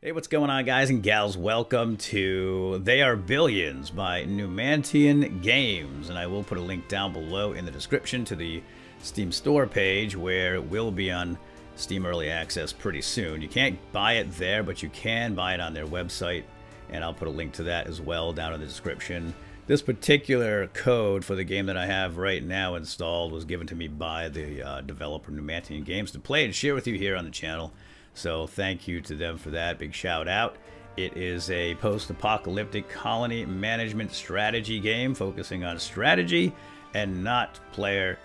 Hey, what's going on, guys and gals? Welcome to They Are Billions by Numantian Games, and I will put a link down below in the description to the Steam store page where it will be on Steam Early Access pretty soon. You can't buy it there, but you can buy it on their website, and I'll put a link to that as well down in the description. This particular code for the game that I have right now installed was given to me by the developer Numantian Games to play and share with you here on the channel. So thank you to them for that. Big shout out. It is a post-apocalyptic colony management strategy game focusing on strategy and not player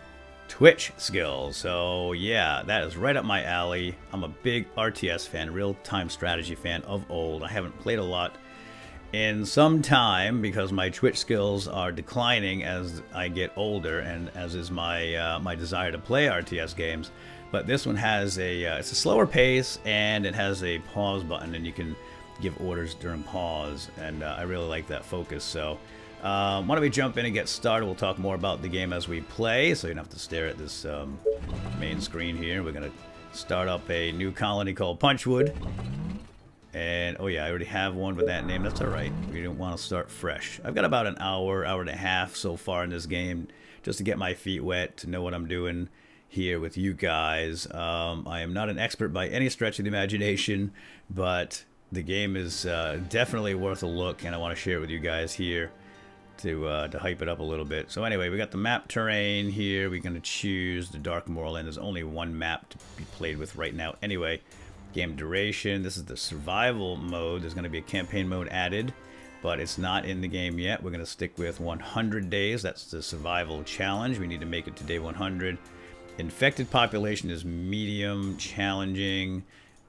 Twitch skills. So yeah, that is right up my alley. I'm a big RTS fan, real-time strategy fan of old. I haven't played a lot in some time because my Twitch skills are declining as I get older, and as is my my desire to play RTS games. But this one has it's a slower pace, and it has a pause button, and you can give orders during pause, and I really like that focus. So why don't we jump in and get started? We'll talk more about the game as we play, so you don't have to stare at this main screen here. We're going to start up a new colony called Punchwood. And, oh yeah, I already have one with that name. That's alright. We don't want to start fresh. I've got about an hour, hour and a half so far in this game just to get my feet wet, to know what I'm doing here with you guys. I am not an expert by any stretch of the imagination, but the game is definitely worth a look, and I want to share it with you guys here to hype it up a little bit. So anyway, we got the map terrain here. We're going to choose the Dark Moorland. There's only one map to be played with right now anyway. Game duration, this is the survival mode. There's going to be a campaign mode added, but it's not in the game yet. We're going to stick with 100 days. That's the survival challenge. We need to make it to day 100. Infected population is medium, challenging.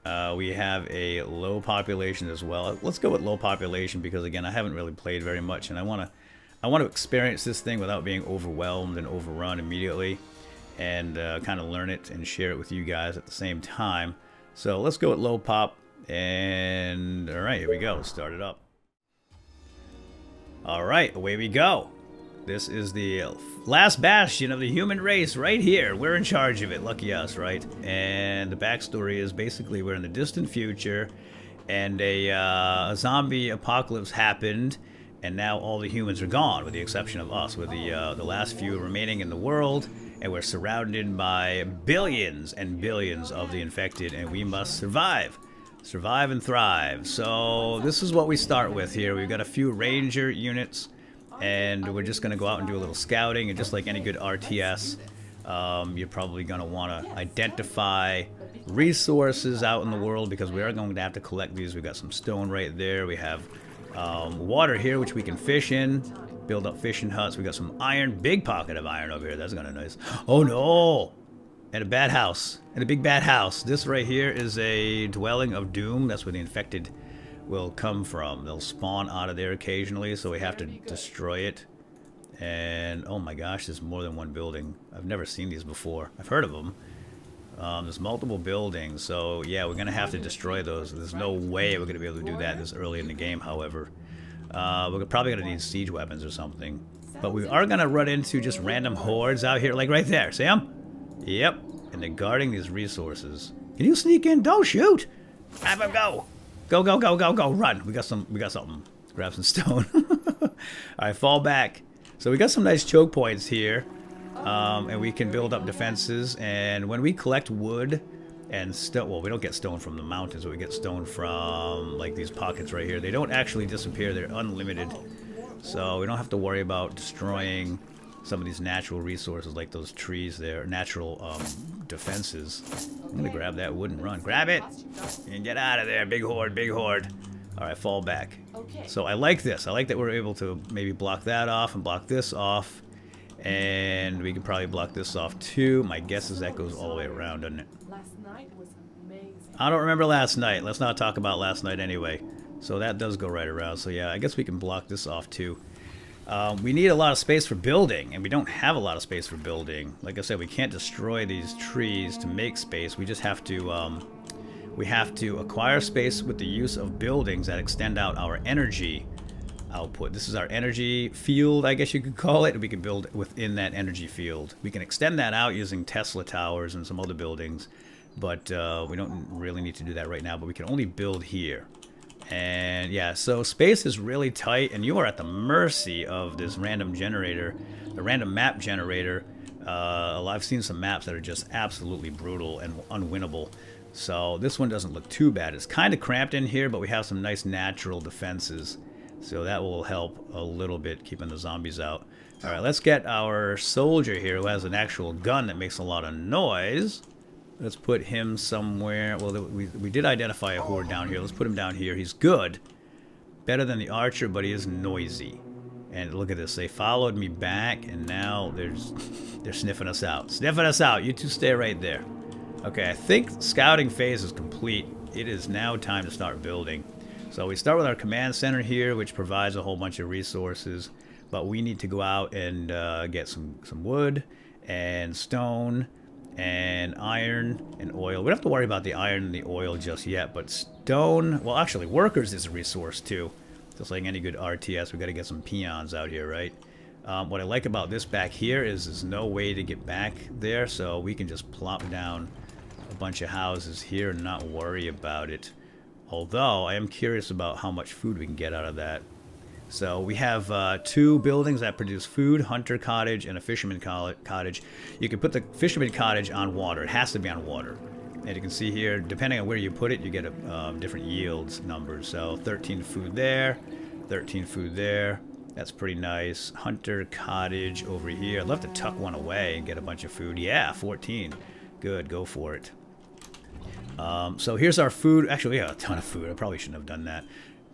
We have a low population as well. Let's go with low population because, again, I haven't really played very much, and I want to experience this thing without being overwhelmed and overrun immediately, and kind of learn it and share it with you guys at the same time. So let's go with low pop, and alright, here we go. Let's start it up. Alright, away we go. This is the last bastion of the human race right here. We're in charge of it, lucky us, right? And the backstory is basically we're in the distant future, and a zombie apocalypse happened, and now all the humans are gone, with the exception of us. We're the last few remaining in the world, and we're surrounded by billions and billions of the infected, and we must survive. Survive and thrive. So this is what we start with here. We've got a few ranger units, and we're just going to go out and do a little scouting, and just like any good RTS, you're probably going to want to identify resources out in the world, because we are going to have to collect these. We've got some stone right there. We have water here, which we can fish in. Build up fishing huts. We got some iron, big pocket of iron over here. That's kind of nice. Oh no! And a bad house. And a big bad house. This right here is a dwelling of doom. That's where the infected will come from. They'll spawn out of there occasionally, so we have to destroy it. And oh my gosh, there's more than one building. I've never seen these before. I've heard of them. There's multiple buildings, so yeah, we're gonna have to destroy those. There's no way we're gonna be able to do that this early in the game, however. We're probably going to need siege weapons or something. But we are going to run into just random hordes out here, like right there. See them? Yep. And they're guarding these resources. Can you sneak in? Don't shoot! Have them go! Go, go, go, go, go! Run! We got something. Grab some stone. Alright, fall back. So we got some nice choke points here. And we can build up defenses. And when we collect wood and stone, well, we don't get stone from the mountains, but we get stone from like these pockets right here. They don't actually disappear. They're unlimited, so we don't have to worry about destroying some of these natural resources like those trees there, natural defenses. I'm gonna grab that wood and run. Grab it and get out of there. Big horde, big horde. All right, fall back. So I like this. I like that we're able to maybe block that off and block this off, and we can probably block this off too. My guess is that goes all the way around, doesn't it? I don't remember last night. Let's not talk about last night anyway. So that does go right around. So yeah, I guess we can block this off too. We need a lot of space for building, and we don't have a lot of space for building. Like I said, we can't destroy these trees to make space. We just have to acquire space with the use of buildings that extend out our energy output. This is our energy field, I guess you could call it. We can build within that energy field. We can extend that out using Tesla towers and some other buildings. But we don't really need to do that right now, but we can only build here. And yeah, so space is really tight, and you are at the mercy of this random generator, the random map generator. I've seen some maps that are just absolutely brutal and unwinnable. So this one doesn't look too bad. It's kind of cramped in here, but we have some nice natural defenses. So that will help a little bit keeping the zombies out. All right, let's get our soldier here who has an actual gun that makes a lot of noise. Let's put him somewhere. Well, we did identify a horde down here. Let's put him down here. He's good. Better than the archer, but he is noisy. And look at this. They followed me back, and now they're sniffing us out. Sniffing us out. You two stay right there. Okay, I think scouting phase is complete. It is now time to start building. So we start with our command center here, which provides a whole bunch of resources. But we need to go out and get some wood and stone and iron and oil. We don't have to worry about the iron and the oil just yet, but stone, well, actually workers is a resource too. Just like any good RTS, we got to get some peons out here, right? What I like about this back here is there's no way to get back there, so we can just plop down a bunch of houses here and not worry about it. Although I am curious about how much food we can get out of that. So we have 2 buildings that produce food, hunter cottage and a fisherman cottage. You can put the fisherman cottage on water. It has to be on water. And you can see here, depending on where you put it, you get different yields numbers. So 13 food there, 13 food there. That's pretty nice. Hunter cottage over here. I'd love to tuck one away and get a bunch of food. Yeah, 14. Good, go for it. So here's our food. Actually, we have a ton of food. I probably shouldn't have done that.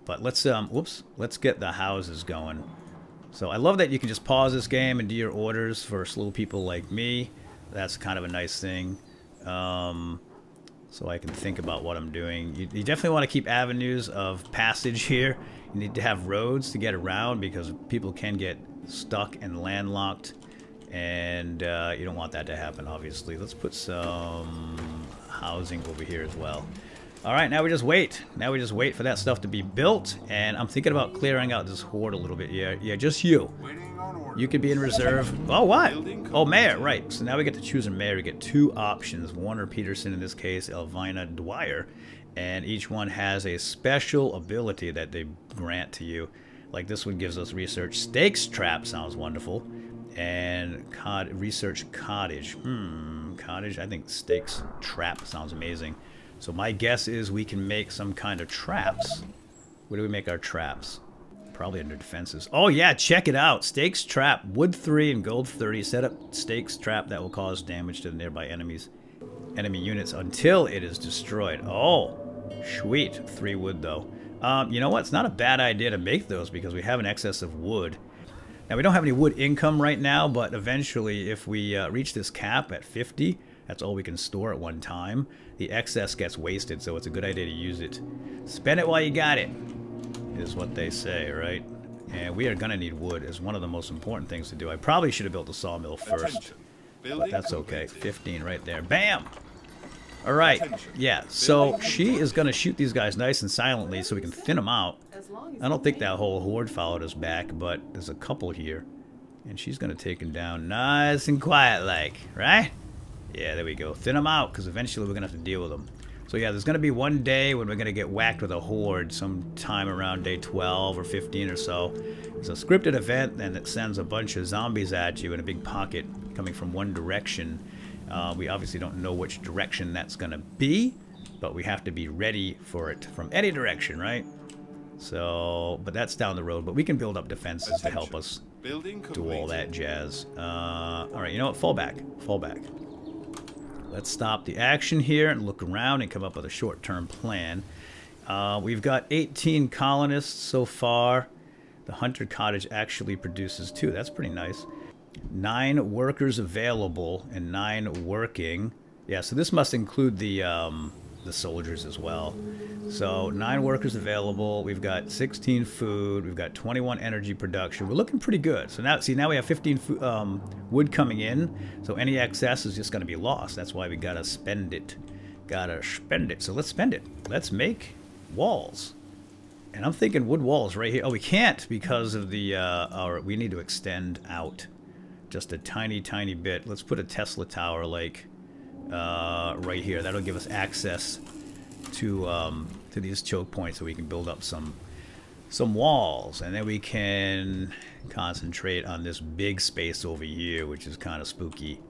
But let's let's get the houses going. So I love that you can just pause this game and do your orders for slow people like me. That's kind of a nice thing. So I can think about what I'm doing. You definitely want to keep avenues of passage here. You need to have roads to get around because people can get stuck and landlocked. And you don't want that to happen, obviously. Let's put some housing over here as well. All right, now we just wait. Now we just wait for that stuff to be built, and I'm thinking about clearing out this horde a little bit. Yeah, just you. You could be in reserve. Oh, what? Oh, mayor, right. So now we get to choose a mayor. We get 2 options. Warner Peterson, in this case, Elvina Dwyer, and each one has a special ability that they grant to you. Like this one gives us research. Stakes trap sounds wonderful, and research cottage. Cottage. I think stakes trap sounds amazing. So my guess is we can make some kind of traps. Where do we make our traps? Probably under defenses. Oh yeah, check it out. Stakes trap, wood 3 and gold 30. Set up stakes trap that will cause damage to the nearby enemy units until it is destroyed. Oh, sweet. 3 wood though. You know what? It's not a bad idea to make those because we have an excess of wood. Now we don't have any wood income right now, but eventually if we reach this cap at 50, that's all we can store at one time. The excess gets wasted, so it's a good idea to use it. Spend it while you got it, is what they say, right? And we are going to need wood as one of the most important things to do. I probably should have built a sawmill first, but that's okay. 15 right there. Bam! All right, yeah, so she is going to shoot these guys nice and silently so we can thin them out. I don't think that whole horde followed us back, but there's a couple here. And she's going to take them down nice and quiet-like, right? Yeah, there we go. Thin them out, because eventually we're going to have to deal with them. So yeah, there's going to be one day when we're going to get whacked with a horde sometime around day 12 or 15 or so. It's a scripted event, and it sends a bunch of zombies at you in a big pocket coming from one direction. We obviously don't know which direction that's going to be, but we have to be ready for it from any direction, right? So, but that's down the road. But we can build up defenses to help us do all that jazz. All right, you know what? Fall back. Fall back. Let's stop the action here and look around and come up with a short-term plan. We've got 18 colonists so far. The Hunter Cottage actually produces 2. That's pretty nice. 9 workers available and 9 working. Yeah, so this must include the soldiers as well. So 9 workers available. We've got 16 food. We've got 21 energy production. We're looking pretty good. So now, see, now we have 15 wood coming in. So any excess is just going to be lost. That's why we gotta spend it. Gotta spend it. So let's spend it. Let's make walls. And I'm thinking wood walls right here. Oh, we can't because of the we need to extend out just a tiny, tiny bit. Let's put a Tesla tower like right here. That'll give us access to to these choke points so we can build up some walls, and then we can concentrate on this big space over here, which is kind of spooky.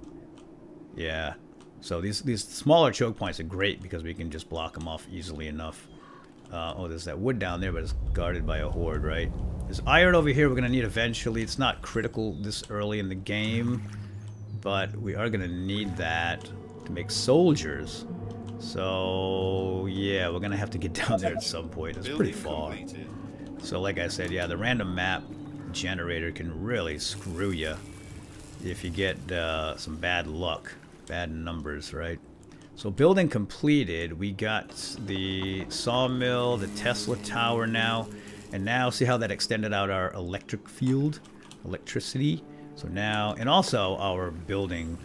Yeah. So these smaller choke points are great because we can just block them off easily enough. Oh, there's that wood down there, but it's guarded by a horde, right? There's iron over here we're going to need eventually. It's not critical this early in the game, but we are going to need that to make soldiers. So, yeah, we're going to have to get down there at some point. It's pretty far. So, like I said, yeah, the random map generator can really screw you if you get some bad luck, bad numbers, right? So building completed, we got the sawmill, the Tesla tower now, and now see how that extended out our electric field, electricity. So now, and also our building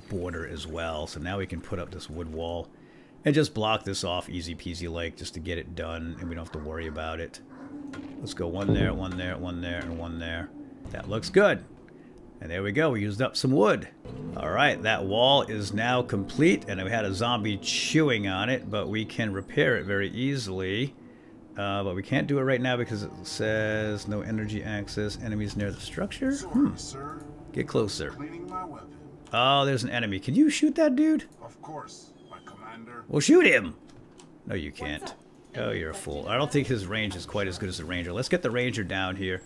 border as well. So now we can put up this wood wall and just block this off easy peasy like, just to get it done, and we don't have to worry about it. Let's go one there, one there, one there, and one there. That looks good. And there we go, we used up some wood. Alright, that wall is now complete, and we had a zombie chewing on it, but we can repair it very easily. But we can't do it right now because it says no energy access, enemies near the structure? Sorry, sir. Get closer. Cleaning my weapon. Oh, there's an enemy. Can you shoot that dude? Of course, my commander. Well, shoot him! No, you can't. Oh, you're a fool. I don't think his range is quite as good as the ranger. Let's get the ranger down here.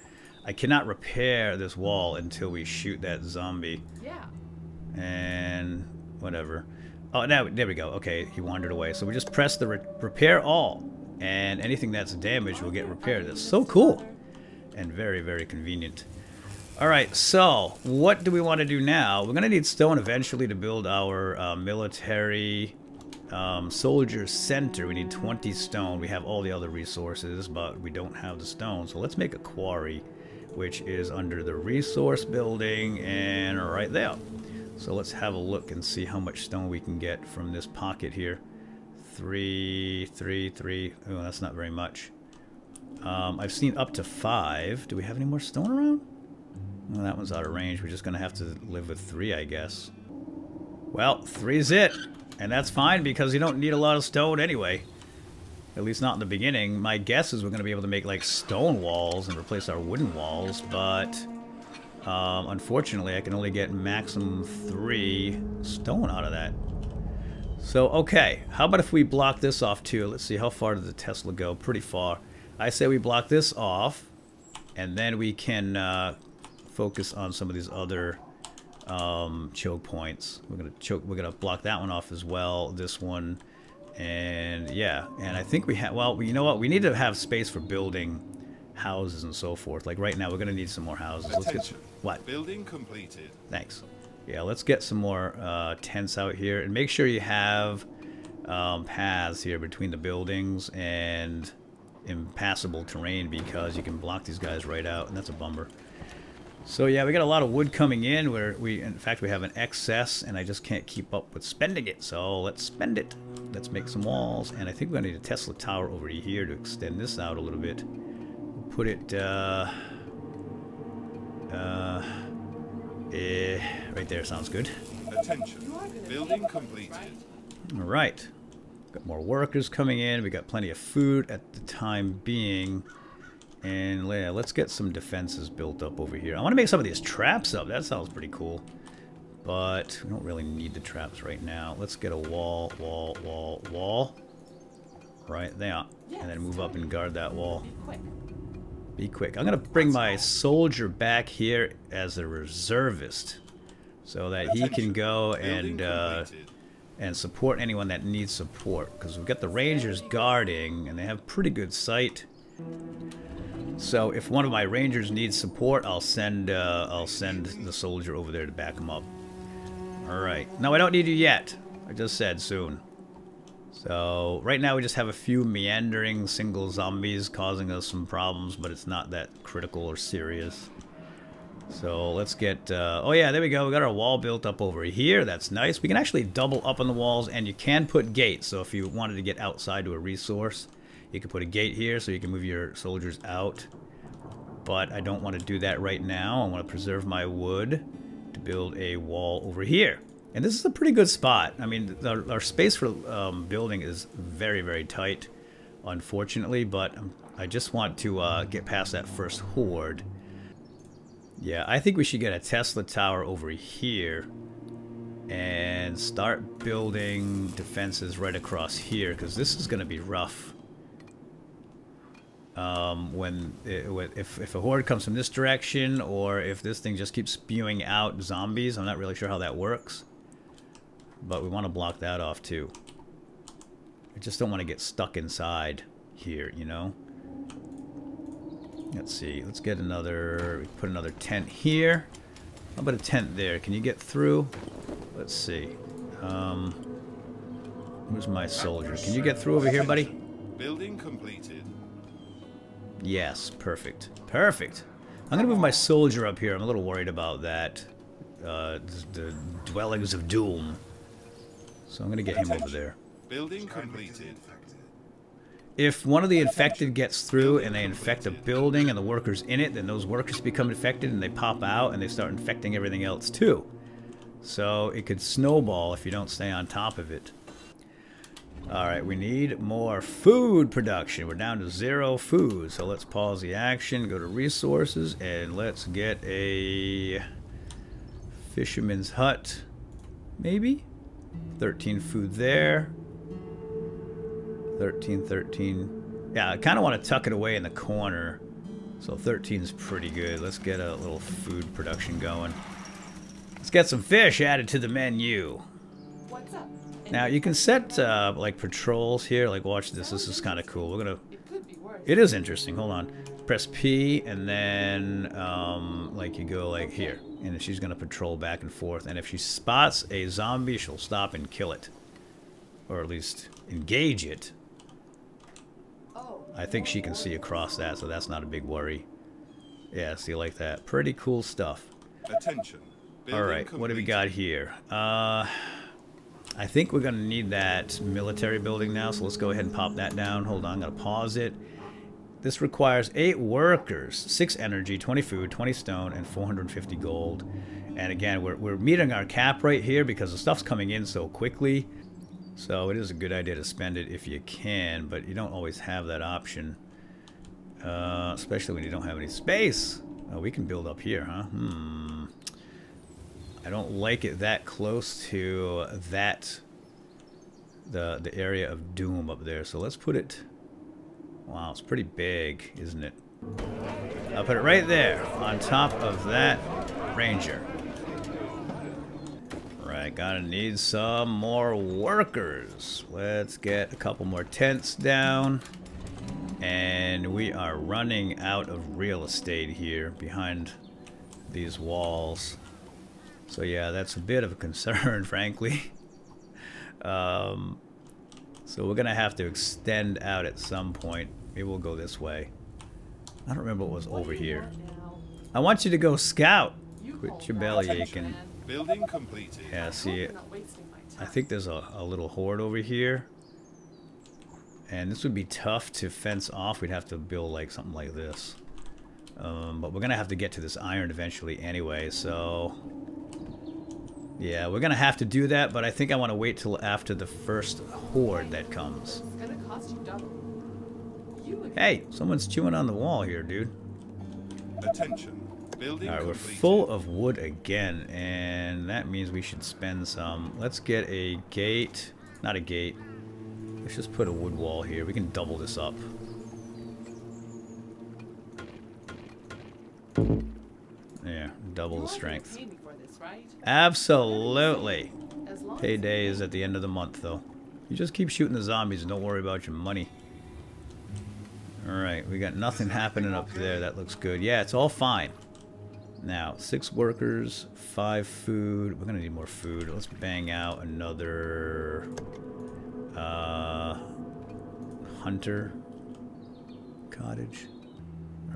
I cannot repair this wall until we shoot that zombie. Yeah. And whatever. Oh, now there we go. Okay, he wandered away. So we just press the repair all, and anything that's damaged will get repaired. That's so cool and very, very convenient. All right, so what do we want to do now? We're gonna need stone eventually to build our military soldier center. We need 20 stone. We have all the other resources, but we don't have the stone. So let's make a quarry, which is under the resource building and right there. So let's have a look and see how much stone we can get from this pocket here. 3, 3, 3. Oh, that's not very much. I've seen up to 5. Do we have any more stone around? Well, that one's out of range. We're just gonna have to live with 3, I guess. Well, 3's it. And that's fine because you don't need a lot of stone anyway. At least not in the beginning. My guess is we're going to be able to make like stone walls and replace our wooden walls, but unfortunately I can only get maximum 3 stone out of that. So, okay, how about if we block this off too? Let's see, how far did the Tesla go? Pretty far. I say we block this off, and then we can focus on some of these other choke points. We're gonna block that one off as well, this one. And yeah, and I think we have, well, you know what? We need to have space for building houses and so forth. Like right now, we're going to need some more houses. Let's get some, what? Building completed. Thanks. Yeah, let's get some more tents out here. And make sure you have paths here between the buildings and impassable terrain because you can block these guys right out. And that's a bummer. So yeah, we got a lot of wood coming in where in fact, we have an excess and I just can't keep up with spending it. So let's spend it. Let's make some walls. And I think we're gonna need a Tesla tower over here to extend this out a little bit. We'll put it, right there sounds good. Attention. Building completed. All right. Got more workers coming in. We got plenty of food at the time being. And yeah, let's get some defenses built up over here. I want to make some of these traps up. That sounds pretty cool. But we don't really need the traps right now. Let's get a wall. Right there. And then move up and guard that wall. Be quick. I'm going to bring my soldier back here as a reservist. So that he can go and support anyone that needs support. Because we've got the rangers guarding and they have pretty good sight. So if one of my rangers needs support, I'll send the soldier over there to back him up. All right. No, I don't need you yet. I just said soon. So right now we just have a few meandering single zombies causing us some problems, but it's not that critical or serious. So let's get. Oh yeah, there we go. We got our wall built up over here. That's nice. We can actually double up on the walls, and you can put gates. So if you wanted to get outside to a resource, you can put a gate here so you can move your soldiers out. But I don't want to do that right now. I want to preserve my wood to build a wall over here. And this is a pretty good spot. I mean, our space for building is very, very tight, unfortunately, but I just want to get past that first horde. Yeah, I think we should get a Tesla tower over here and start building defenses right across here, because this is going to be rough. If a horde comes from this direction, or if this thing just keeps spewing out zombies, I'm not really sure how that works. But we want to block that off too. I just don't want to get stuck inside here, you know? Let's see, let's get another, put another tent here. How about a tent there? Can you get through? Let's see. Where's my soldier? Can you get through over here, buddy? Building completed. Yes, perfect. Perfect. I'm going to move my soldier up here. I'm a little worried about that. The dwellings of doom. So I'm going to get him over there. Building completed. If one of the infected gets through and they infect a building and the workers in it, then those workers become infected and they pop out and they start infecting everything else too. So it could snowball if you don't stay on top of it. Alright, we need more food production. We're down to 0 food. So let's pause the action, go to resources, and let's get a fisherman's hut. Maybe? 13 food there. 13. Yeah, I kind of want to tuck it away in the corner. So 13 is pretty good. Let's get a little food production going. Let's get some fish added to the menu. What's up? Now you can set like patrols here. Like watch this. This is kind of cool. We're gonna. It is interesting. Hold on. Press P and then like you go like here, and she's gonna patrol back and forth. And if she spots a zombie, she'll stop and kill it, or at least engage it. I think she can see across that, so that's not a big worry. Yeah, see, like that. Pretty cool stuff. Attention. Alright, what do we got here? I think we're going to need that military building now, so let's go ahead and pop that down. Hold on, I'm going to pause it. This requires 8 workers, 6 energy, 20 food, 20 stone, and 450 gold. And again, we're meeting our cap right here because the stuff's coming in so quickly. So it is a good idea to spend it if you can, but you don't always have that option. Especially when you don't have any space. Oh, we can build up here, huh? I don't like it that close to that, the area of doom up there. So let's put it, wow, it's pretty big, isn't it? I'll put it right there on top of that ranger. Right, gotta need some more workers. Let's get a couple more tents down. And we are running out of real estate here behind these walls. So yeah, that's a bit of a concern, frankly. So we're gonna have to extend out at some point. Maybe we'll go this way. I don't remember what was over here. I want you to go scout. Quit your belly aching. Building completed. Yeah, see it. I think there's a little horde over here. And this would be tough to fence off. We'd have to build like something like this. But we're gonna have to get to this iron eventually anyway, so yeah, we're gonna have to do that, but I think I want to wait till after the first horde that comes. It's gonna cost you double. Hey, someone's chewing on the wall here, dude. Attention. Building Alright, we're completed. full of wood again, and that means we should spend some. Let's get a gate. Not a gate. Let's just put a wood wall here. We can double this up. Yeah, double the strength. Absolutely. Payday is at the end of the month, though. You just keep shooting the zombies and don't worry about your money. Alright, we got nothing happening up there. That looks good. Yeah, it's all fine. Now, 6 workers, 5 food. We're gonna need more food. Let's bang out another hunter cottage.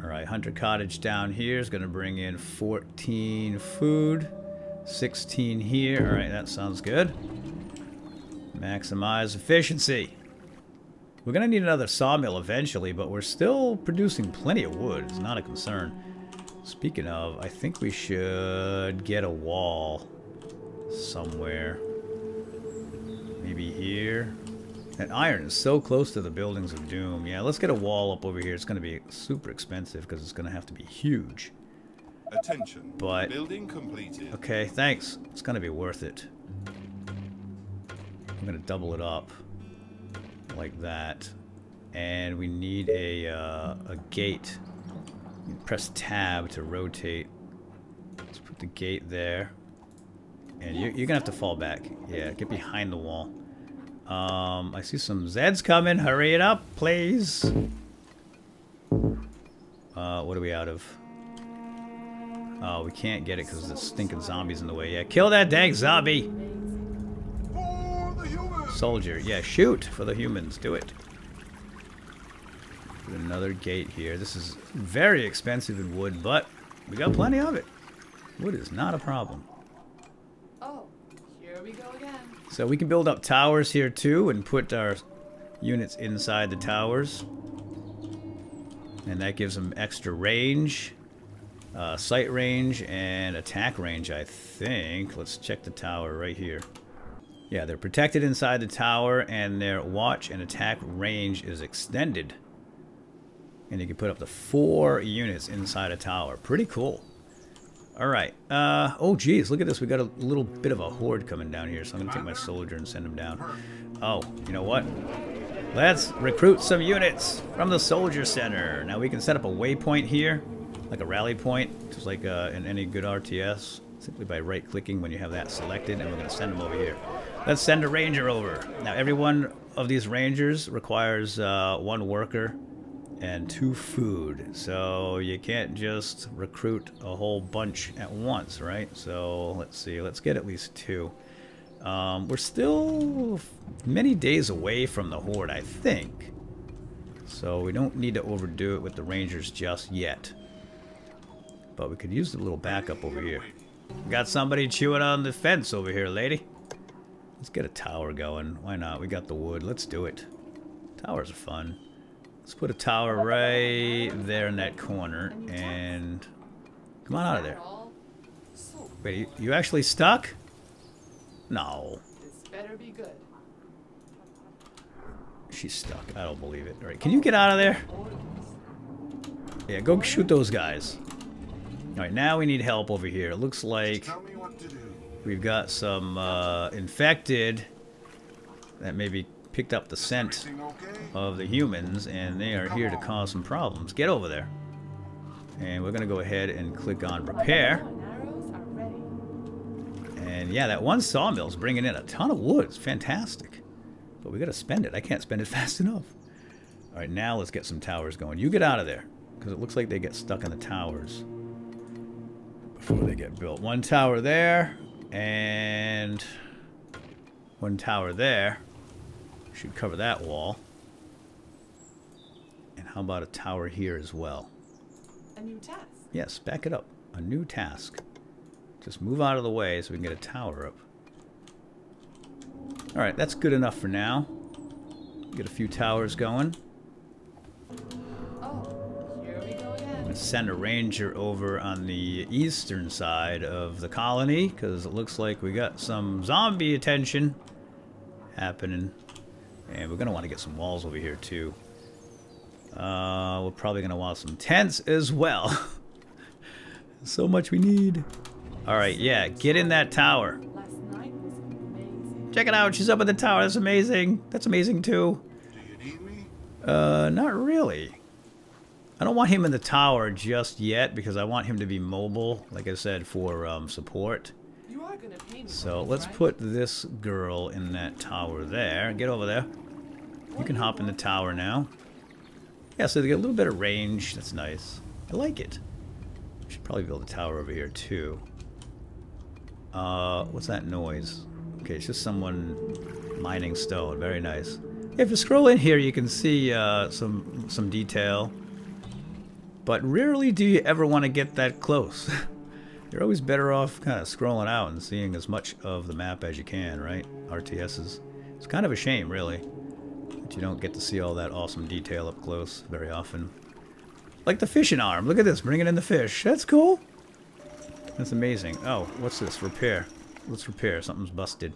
Alright, hunter cottage down here is gonna bring in 14 food. 16 here. Alright, that sounds good. Maximize efficiency. We're gonna need another sawmill eventually, but we're still producing plenty of wood. It's not a concern. Speaking of, I think we should get a wall somewhere. Maybe here. That iron is so close to the buildings of doom. Yeah, let's get a wall up over here. It's going to be super expensive because it's going to have to be huge. Attention. But Building completed. okay, thanks. It's going to be worth it. I'm going to double it up like that. And we need a gate. You press tab to rotate. Let's put the gate there. And you're going to have to fall back. Yeah, get behind the wall. I see some Zeds coming. Hurry it up, please. What are we out of? Oh, we can't get it because the stinking zombie's in the way. Yeah, kill that dang zombie. Soldier. Yeah, shoot for the humans. Do it. Put another gate here. This is very expensive in wood, but we got plenty of it. Wood is not a problem. Oh, here we go again. So we can build up towers here too and put our units inside the towers. And that gives them extra range, sight range, and attack range, I think. Let's check the tower right here. Yeah, they're protected inside the tower, and their watch and attack range is extended. And you can put up to 4 units inside a tower. Pretty cool. Alright. Oh, geez, look at this. We got a little bit of a horde coming down here, so I'm going to take my soldier and send him down. Oh, you know what? Let's recruit some units from the soldier center. Now we can set up a waypoint here, like a rally point, just like in any good RTS, simply by right-clicking when you have that selected, and we're going to send them over here. Let's send a ranger over. Now every one of these rangers requires 1 worker and 2 food, so you can't just recruit a whole bunch at once, right? So let's see, let's get at least 2. We're still many days away from the horde, I think, so we don't need to overdo it with the rangers just yet, but we could use the little backup over here. Got somebody chewing on the fence over here, lady. Let's get a tower going. Why not? We got the wood. Let's do it. Towers are fun. Let's put a tower right there in that corner, and come on out of there. Wait, you actually stuck? No. This better be good. She's stuck. I don't believe it. Alright, can you get out of there? Yeah, go shoot those guys. Alright, now we need help over here. It looks like we've got some infected that maybe picked up the scent of the humans, and they are here to cause some problems. Get over there. And we're going to go ahead and click on repair. And yeah, that one sawmill's bringing in a ton of wood. It's fantastic. But we got to spend it. I can't spend it fast enough. Alright, now let's get some towers going. You get out of there, because it looks like they get stuck in the towers before they get built. 1 tower there, and 1 tower there. Should cover that wall. And how about a tower here as well? A new task. Yes, back it up. A new task. Just move out of the way so we can get a tower up. Alright, that's good enough for now. Get a few towers going. Oh, here we go again. I'm going to send a ranger over on the eastern side of the colony, because it looks like we got some zombie attention happening. And we're going to want to get some walls over here too. We're probably going to want some tents as well. So much we need. Alright, yeah, get in that tower. Last night was amazing. Check it out, she's up in the tower. That's amazing. That's amazing too. Do you need me? Not really. I don't want him in the tower just yet because I want him to be mobile, like I said, for support. You are gonna pay me. So let's put this girl in that tower there. Get over there. You can hop in the tower now. Yeah, so they get a little bit of range. That's nice. I like it. Should probably build a tower over here too. What's that noise? Okay, it's just someone mining stone. Very nice. If you scroll in here, you can see some detail. But rarely do you ever want to get that close. You're always better off kind of scrolling out and seeing as much of the map as you can, right? RTSs. It's kind of a shame, really, that you don't get to see all that awesome detail up close very often. Like the fishing arm. Look at this, bringing in the fish. That's cool. That's amazing. Oh, what's this? Repair. let's repair. Something's busted.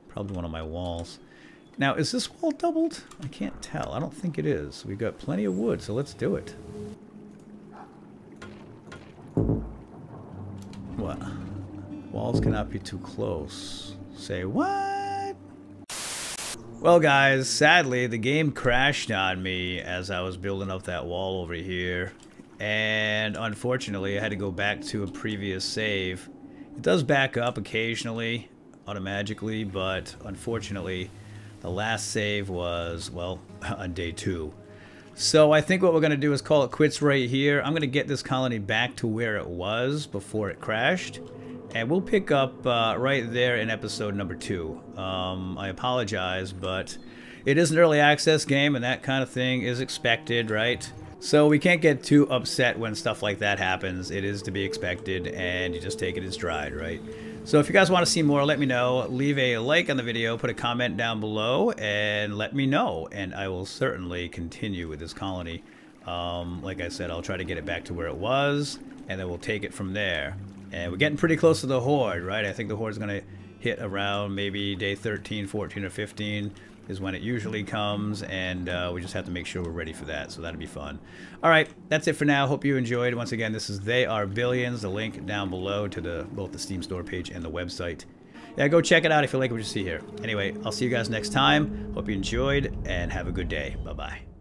Probably one of my walls. Now, is this wall doubled? I can't tell. I don't think it is. We've got plenty of wood, so let's do it. What? Walls cannot be too close. Say what? Well, guys, sadly, the game crashed on me as I was building up that wall over here. And unfortunately, I had to go back to a previous save. It does back up occasionally, automatically, but unfortunately, the last save was, well, on day 2. So I think what we're going to do is call it quits right here. I'm going to get this colony back to where it was before it crashed. And we'll pick up right there in episode number 2. I apologize, but it is an early access game, and that kind of thing is expected, right? So we can't get too upset when stuff like that happens. It is to be expected, and you just take it in stride, right? So if you guys want to see more, let me know. Leave a like on the video, put a comment down below, and let me know. And I will certainly continue with this colony. Like I said, I'll try to get it back to where it was, and then we'll take it from there. And we're getting pretty close to the Horde, right? I think the Horde's going to hit around maybe day 13, 14, or 15 is when it usually comes, and we just have to make sure we're ready for that, so that'll be fun. Alright, that's it for now. Hope you enjoyed. Once again, this is They Are Billions, the link down below to both the Steam store page and the website. Yeah, go check it out if you like what you see here. Anyway, I'll see you guys next time. Hope you enjoyed, and have a good day. Bye-bye.